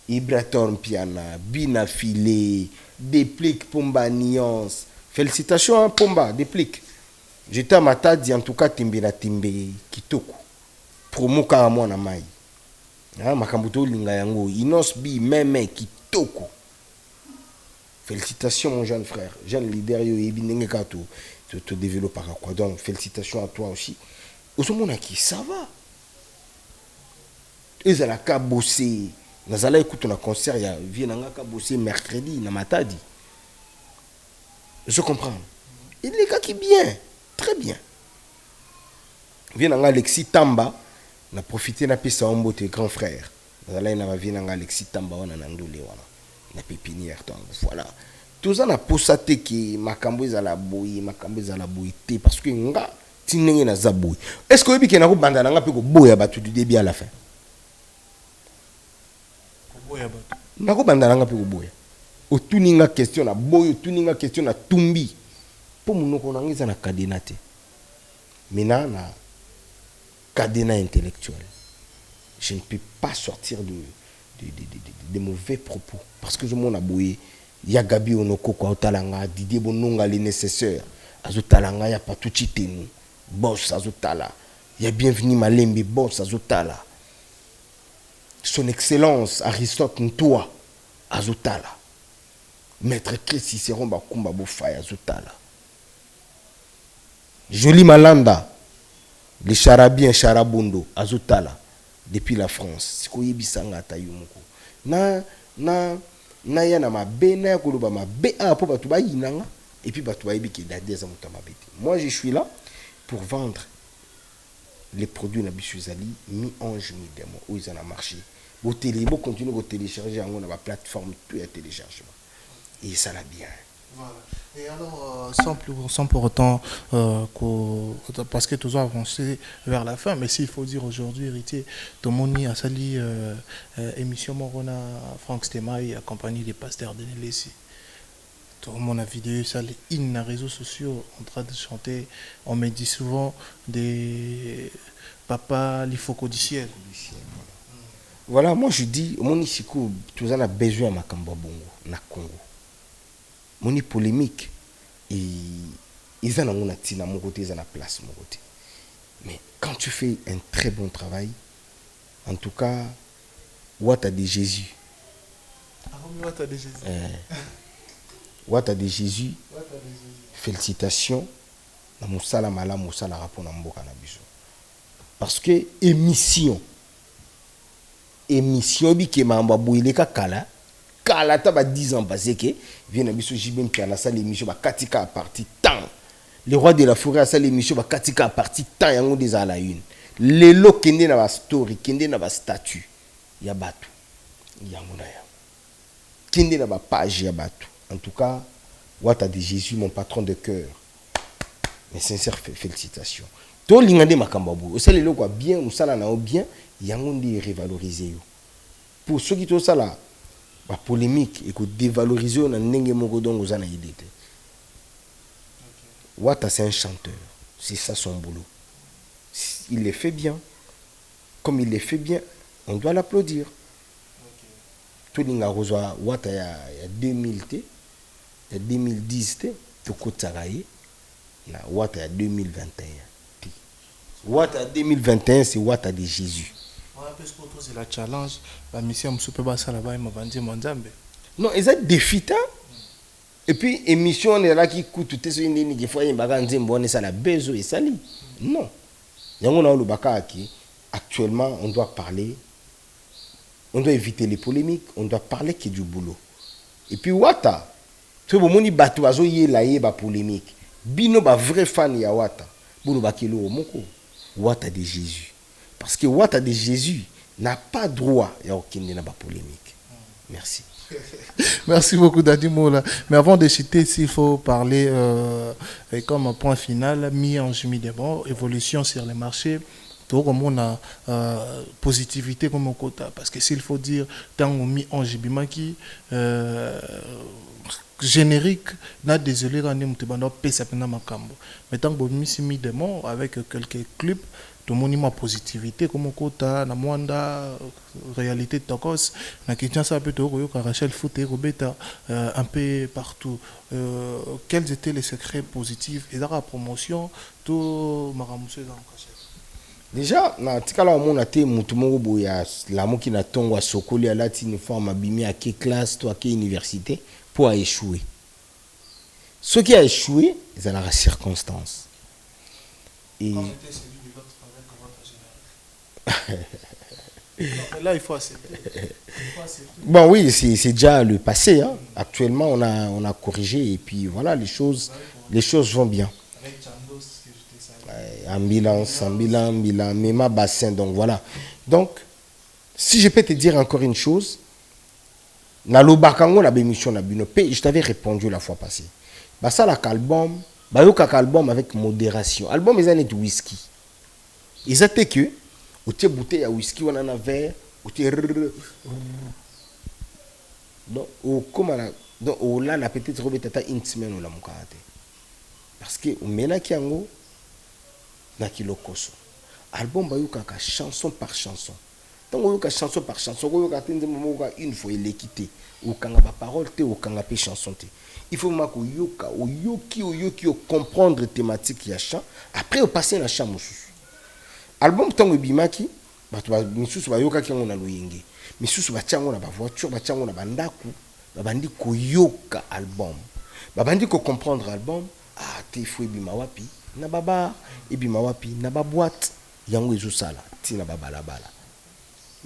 Ibraton Piana, Bina Filé, Déplique Pomba Nuance. Félicitations, hein, Pomba, Déplique. J'étais à Matadi, en tout cas, Timbina Timbe, Kitoko. Promo Karamon na Mai. Makambuto Linga Yango, Inos Bi, Meme, Kitoko. Félicitations, mon jeune frère, jeune leader, te développer par quoi. Donc, félicitations à toi aussi. Au moment qui ça va. Ils ont qu'à bosser. Nous allons écouter un concert, il y a qu'à bosser mercredi, dans Matadi. Je comprends. Il est qui bien, très bien. Viens Alexis Tamba, on a profité de la ombo tes grands frères. Nous allons venir Alexis Tamba, on a nandolé, la pépinière. Voilà. Tout ça, on a posté que Makambo est à la bouille, parce que nga tinenge na zaboui. Est-ce que vous avez dit que vous avez dit que vous avez dit du début à la fin? Vous avez dit que vous avez dit que vous avez dit que question na boy, tuninga question na tumbi. Pour nous, on a un cadenas. Maintenant, on a un cadenas intellectuel. Je ne peux pas sortir de mauvais propos. Parce que je m'en ai bouillé. Il y a Gabi Onoko kwa otalanga, Didier Bononga les nécessaires. Azotalanga, il y a pas tout chitenu. Boss Azotala. Il y a bienvenu Malembe, boss Azotala. Son Excellence Aristote Ntoa Azotala. Maître Christ Cicéron Bakumba Bofaya Azotala. Joli Malanda. Les Charabiens Charabondo Azotala. Depuis la France. Sikoye Bisanga Tayumuko. Na ya na mabe na koloba mabe a po batu ba yinanga et puis batu ba yibiki da des amuta mabete. Moi je suis là pour vendre les produits na bisuzali mi ange mi démon où ils en a marché. Bo télé bo continuer à télécharger en na plateforme tout à téléchargement. Et ça l'a bien. Voilà. Et alors, sans pour autant, parce que tout ça avancé vers la fin, mais s'il faut dire aujourd'hui, héritier, Tomoni a sali émission Morona, Franck Stemaï, accompagné des pasteurs de Nélessi. Tout le monde a vidéo, ça les réseaux sociaux en train de chanter. On me dit souvent des papas, l'ifoko du ciel. Voilà, moi je dis, mon isiku, tout ça a besoin de Makamba Bongo, na Congo. Mon polémique, ils en ont na mon côté, ils en ont place mon côté. Mais quand tu fais un très bon travail, en tout cas, Ouattara de Jésus. Ouattara de Jésus. Ouattara de Jésus. Félicitations. Na musala mala musala rapport na mboka na biso. Parce que émission bi ke mamba boile ka kala ta ba 10 ans passé que vient na biso jibem ki na salle émission ba katika à partir temps. Le roi de la forêt à salle émission ba katika à partir temps yango des à la une. Lelo kende na ba story, kende na ba statut ya batu. Yango na ya. Kende na ba page ya batu. En tout cas, Ouattara de Jésus mon patron de cœur. Mes sincères félicitations. To lingande makambabu. Osala le quoi bien, osala na bien, yango ndi revaloriser yo. Pour ceux qui to sala la polémique et que dévaloriser on a ndenge moko donc aux anaïdete. Ouattara c'est un chanteur, c'est ça son boulot. Il le fait bien. Comme il le fait bien, on doit l'applaudir. Tout linga rozwa Ouattara ya 2000 té, ya 2010 té, to kotsaraye na Ouattara ya 2021. Ouattara 2021 c'est Ouattara de Jésus. C'est la challenge, la mission super basse là-bas, il m'a vendu mon zambe. Non, ils ont défi. Et puis, émission, on est là qui coûte tout ce qui fois, il m'a dit, bon, ça la besoin et ça. Non. Actuellement, on doit parler, on doit éviter les polémiques, on doit parler qui est du boulot. Et puis, Ouattara, tu vois, mon bateau, il y a une polémique. Bino, ba vrai fan, il y a Ouattara. Boulot, ba kilo, moko. Ouattara de Jésus. Parce que Ouattara de Jésus n'a pas droit à aucune polémique. Merci. Merci beaucoup Daddy Mola. Mais avant de citer, s'il faut parler comme un point final, mi-ange, mi-démon, évolution sur les marchés, tout comme on a positivité comme un quota. Parce que s'il faut dire, tant que mi-ange, bimaki, générique, n'a désolé, on est un pesa pena makambo. Mais tant que mi-démon, avec quelques clips, tout le monde a positivité comme un quota, na mwanda réalité de tokos, na kitchen ça peut être Rachel Fouté, Robeta, un peu partout. Quels étaient les secrets positifs et dans la promotion, tout maramoussé dans le cachet. Déjà, na tikala on a été mutumo boya la mo qui na tongo a sokoli a lati uniforme abimi à quelle classe, toi à quelle université pour échouer. Ce qui a échoué, c'est la circonstance. Et là, il faut accepter. Bon, oui, c'est déjà le passé. Hein. Actuellement, on a corrigé et puis voilà, les choses vont bien. Ambulance, Mema bassin, donc voilà. Donc, si je peux te dire encore une chose, na lo bakango na bémission na bino, je t'avais répondu la fois passée. Bah ça, l'album, bah yo album avec modération. Album, ils ont net whisky. Ils étaient que ou tu bouteille à whisky on en a verre ou tu donc au comment donc au là la petite robe tata une semaine ou la mukate parce que on mena kiango na kilokoso album ba yuka chanson par chanson donc yuka chanson par chanson yuka tende moka une fois il est quitté ou kanga ba parole te ou kanga pe chanson te il faut mako yuka o yoki comprendre thématique ya chant après au passer na chant mususu album tango bimaki bato misusu bayoka ki ngona loyenge misusu bachango na ba voiture bachango na bandaku babandi koyoka album babandi ko comprendre album te fo bima wapi na baba ebima wapi na ba boîte yango ezo sala ti na babala bala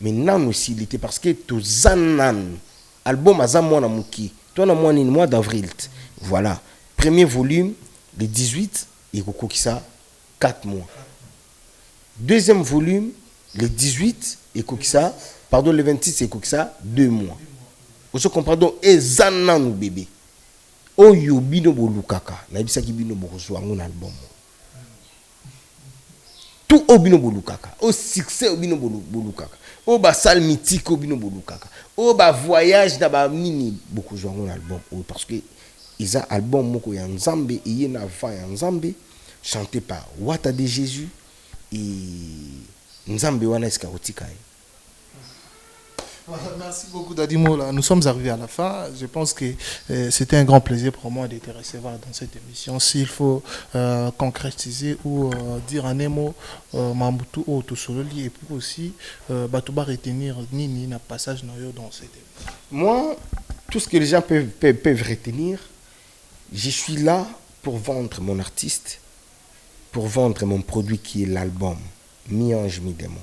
mais nan aussi il était parce que to zanan album azamo na muki to na mois d'avril voilà premier volume le 18 et kokokisa 4 mois. Deuxième volume, le 18, et Kokisa, pardon, le 26, et Kokisa, 2 mois. Vous comprenez donc, et Zanan bébé. Oyo bino bolukaka, na bisa ki bino bokoso un album. Tout au bino bolukaka, au succès au bino bolukaka, au ba salle mythique au bino bolukaka, au ba voyage na ba mini bokoso un album. Parce que ils ont album moko ya Nzambe, et yena va ya Nzambe, chanté par Wata de Jésus. Nzambe wana eska otika. Merci beaucoup Daddy Mola. Nous sommes arrivés à la fin. Je pense que c'était un grand plaisir pour moi de te recevoir dans cette émission. S'il faut concrétiser ou dire un mot, Mambutu ou Tosololi, et puis aussi Batouba retenir Nini na passage dans cette émission. Moi, tout ce que les gens peuvent retenir, je suis là pour vendre mon artiste, pour vendre mon produit qui est l'album Mi-Ange, Mi-Démon.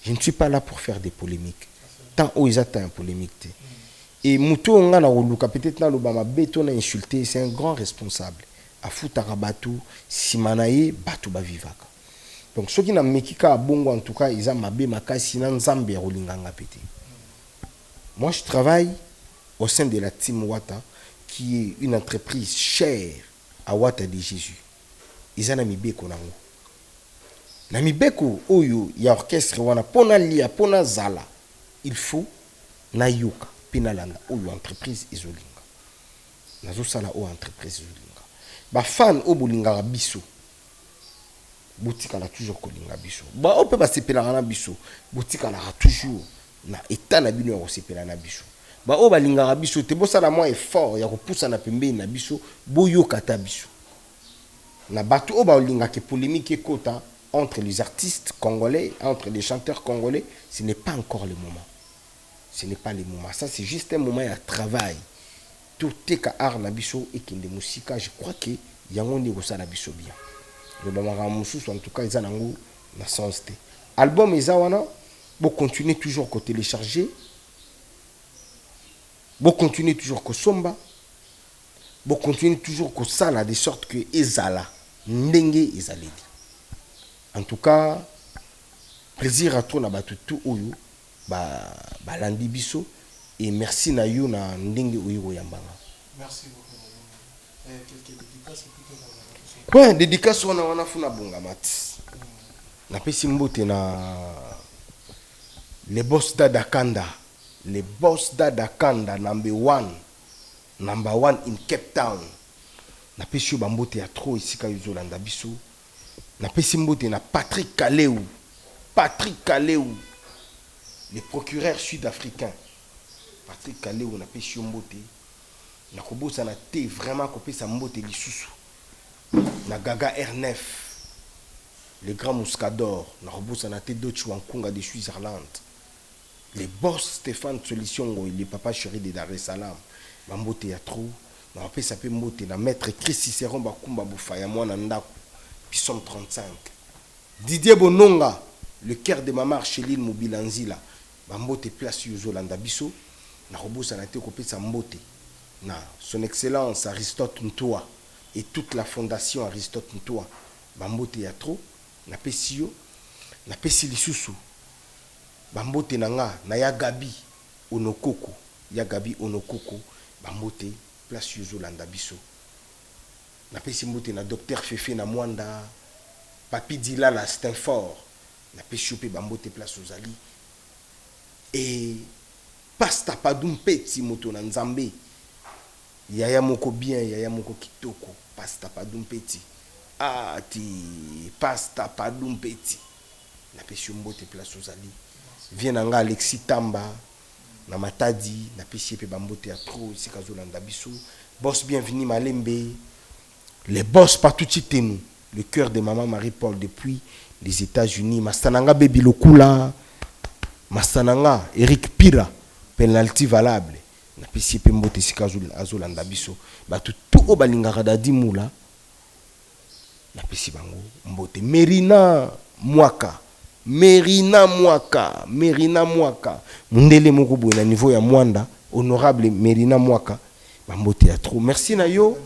Je ne suis pas là pour faire des polémiques. Tant où ils atteignent polémique. Et Moutou on a oluka peut-être na lobama beto na insulté, c'est un grand responsable. A futara batu simanaye batu ba vivaka. Donc ceux qui na mekika bongo en tout cas ils ont mabé makasi na nzambe rolinganga pété. Moi je travaille au sein de la team Wata qui est une entreprise chère à Wata de Jésus. Ils ont mis beko nango. Na mi beko oyo ya orchestre wana pona lia pona zala. Il faut na yoka pinalanda oyo entreprise izolinga. Nazo sala o entreprise izolinga. Ba fan o bolinga biso. Boutique la toujours kolinga biso. Ba on peut pas sepela na biso. Boutique la toujours na état na bino ya sepela na biso. Ba o balinga biso te bo sala moi effort ya ko poussa na pembeni na biso boyoka ta biso. Na batu o balinga ke polémique kota entre les artistes congolais, entre les chanteurs congolais, ce n'est pas encore le moment. Ce n'est pas le moment. Ça, c'est juste un moment de travail. Tout est qu'à art nabiso et qui est de musique. Je crois que yango ni rosa nabiso bien. Le bamara mususu en tout cas ils ont na sens té. Album ezawana, bon continuer toujours à télécharger. Bon continuer toujours à somba. Bon continuer toujours à sala de sorte que ezala ndenge ezaledi. En tout cas, plaisir à toi na batu tout oyo ba landi biso et merci na yo na ndenge oyo yambanga. Merci beaucoup. Quelques dédicaces plutôt. Ouais, dédicace wana funa bonga mat. Na pesi mbote na les boss d'Adakanda. Les boss d'Adakanda number one in Cape Town. Na pesi bambote ya trop ici ka yozolanda biso. Na pesi mbote na Patrick Kaleu, le procureur sud-africain. Patrick Kaleu na pesi mbote. Na kobosa na te vraiment kopesa mbote lisusu. Na Gaga R9, le grand Mouscador, na kobosa na te Dutch Wankunga de Suisse-Irlande. Les boss Stéphane Solissiongo, le papa chéri de Dar es Salaam. Bambote ya trop. Na pesa pe mbote na maître Chris Cicéron Bakumba Bufaya mwana ndako. Pissom 35. Didier Bononga, le cœur de maman Archeline Mobilanzila. Bambote place Yozolanda Biso. Na kobosa na te kopesa mbote. Na son excellence Aristote Ntoa et toute la fondation Aristote Ntoa. Bambote ya trop. Na pesi yo. Na pesi lisusu. Bambote nanga na ya Gabi Onokoko. Ya Gabi Onokoko. Bambote place Yozolanda Biso. Na pesi mbote na docteur Fefe na Mwanda. Papi Dilala Stanford. Na pesi chopé bambote place Ozali. Et Pasta Padoum Peti moto na Nzambe. Yaya moko bien, yaya moko kitoko. Pasta Padoum Peti. Ah ti Pasta Padoum Peti. Na pesi mbote place Ozali. Vient nanga Alexis Tamba. Na Matadi. Na pesi pe bambote ya trop. Ici Kazolanda Biso. Boss bienvenue Malembe. Les boss partout nous. Le cœur de maman Marie-Paul depuis les États-Unis. Mastananga Baby Lokula. Mastananga Eric Pira. Penalty valable. Na pesi pe mbote sika azolanda biso. Batu tout o balingaka dadi mula. Na pesi bango mbote. Merina Mwaka. Mundele moko boye na niveau ya Mwanda. Honorable Merina Mwaka. Bambote ya trop. Merci na yo.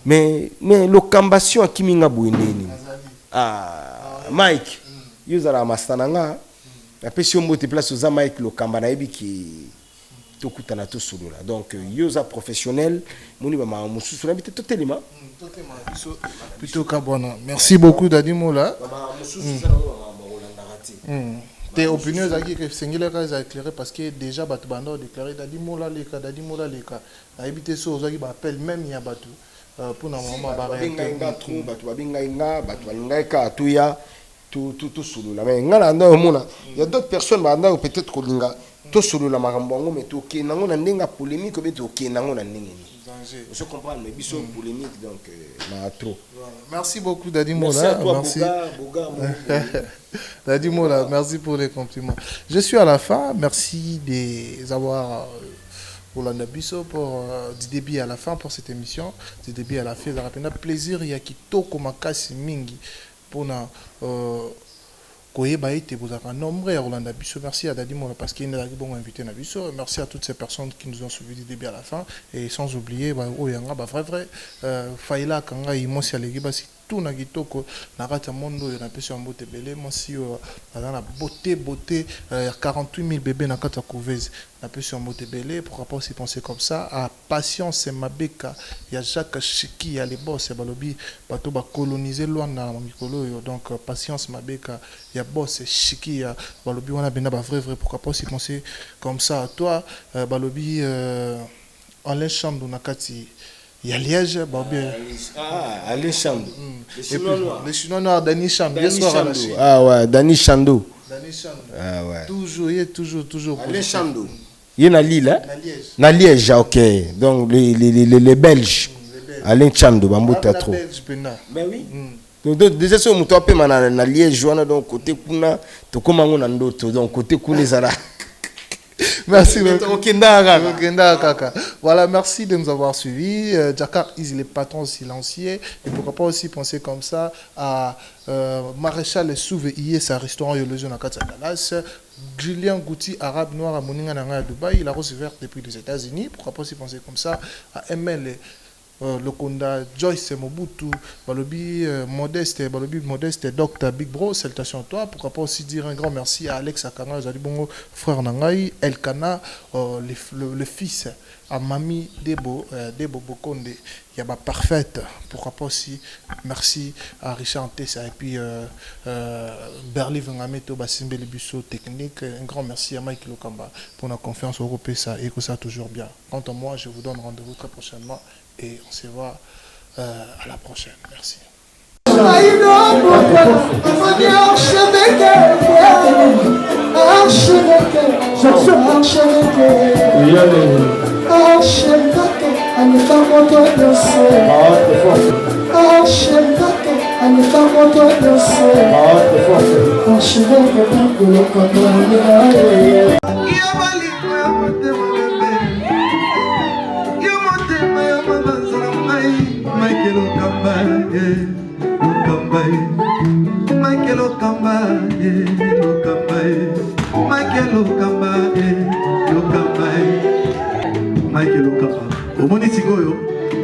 Mais l'ocambation à Kiminga Bouindeni. Ah, Mike, yuzala mastananga. La pression mote place aux Mike l'ocamba na ebi qui tokuta na to solo là. Donc yoza professionnel, moni ba ma mususu na bité totelema. Plutôt kabona. Merci beaucoup Dadimola. Tes opinions à qui que Sengile a éclairé parce que déjà Batubando a déclaré Dadimola leka. A évité ça aux qui appelle même Yabatu. Pour un moment il y a d'autres personnes peut-être kolinga to solo la marambo mais to ke nango na ndenga polémique mais to ke nango na ndenge ni je comprends mais biso polémique donc na trop. Merci beaucoup Dadi Mola. Merci Dadi Mola, merci pour les compliments. Je suis à la fin, merci de avoir pour la Nabiso, pour du début à la fin pour cette émission, du début à la fin, ça rappelle plaisir il y a qui toko makasi mingi pour na koyeba ite vous avez nombreux à Rolanda Bisso. Merci à Dadi Mola parce qu'il nous a bon invité na Bisso. Merci à toutes ces personnes qui nous ont suivi du début à la fin et sans oublier oyanga vrai faila kanga imosi alegi basi tout na kitoko na kata mondo na pesi mbote belé mosi na beauté 48 000 bébés na kata couveuse na pesi mbote belé. Pourquoi pas aussi penser comme ça à Patience Mabeka ya Jacques Chiki ya les boss ya balobi bato ba coloniser loina na mikolo donc Patience Mabeka ya boss Chiki ya balobi wana bena ba vrai pourquoi pas aussi penser comme ça à toi balobi Alain Chamdo na kati il y a Liège, Alain Chando. Le chinois noir, Dani Chando. Ah ouais, Dani Chando. Ah ouais. Toujours. Alain Chando. Il y a Lille, hein? Na Liège, ok. Donc les Belges. Alain Chando, Bambouta trop. Ben oui. Donc déjà si on peut na Liège, donc côté kuna, to comme on a d'autres, donc côté kuna zara. Merci beaucoup. Voilà, merci de nous avoir suivis. Jakar Is, les patrons silencieux. Et pourquoi pas aussi penser comme ça à Maréchal Souveillé, c'est un restaurant Yolosion à Dallas. Julien Gouti, arabe noir à Moninga à Dubaï. Il a reçu depuis les États-Unis. Pourquoi pas aussi penser comme ça à ML le Konda Joyce Mobutu, Balobi Modeste, Docteur Big Bro, salutations à toi. Pourquoi pas aussi dire un grand merci à Alex Akana, Bongo, frère Nangai, Elkana, le fils à Mami Debo Bokonde, Yaba Parfaite. Pourquoi pas aussi merci à Richard Tessa et puis Berli Vengameto, Bassimbe Lebusso Technique. Un grand merci à Mike Lokamba pour la confiance européenne et que ça toujours bien. Quant à moi, je vous donne rendez-vous très prochainement et on se voit à la prochaine. Merci.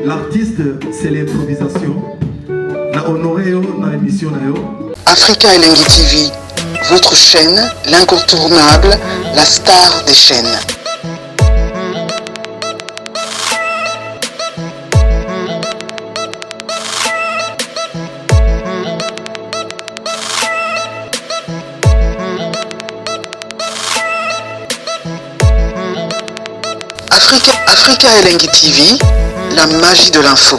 L'artiste, c'est l'improvisation. La honoré dans l'émission. Africa Elengi TV, votre chaîne, l'incontournable, la star des chaînes. Africa Elengi TV, la magie de l'info.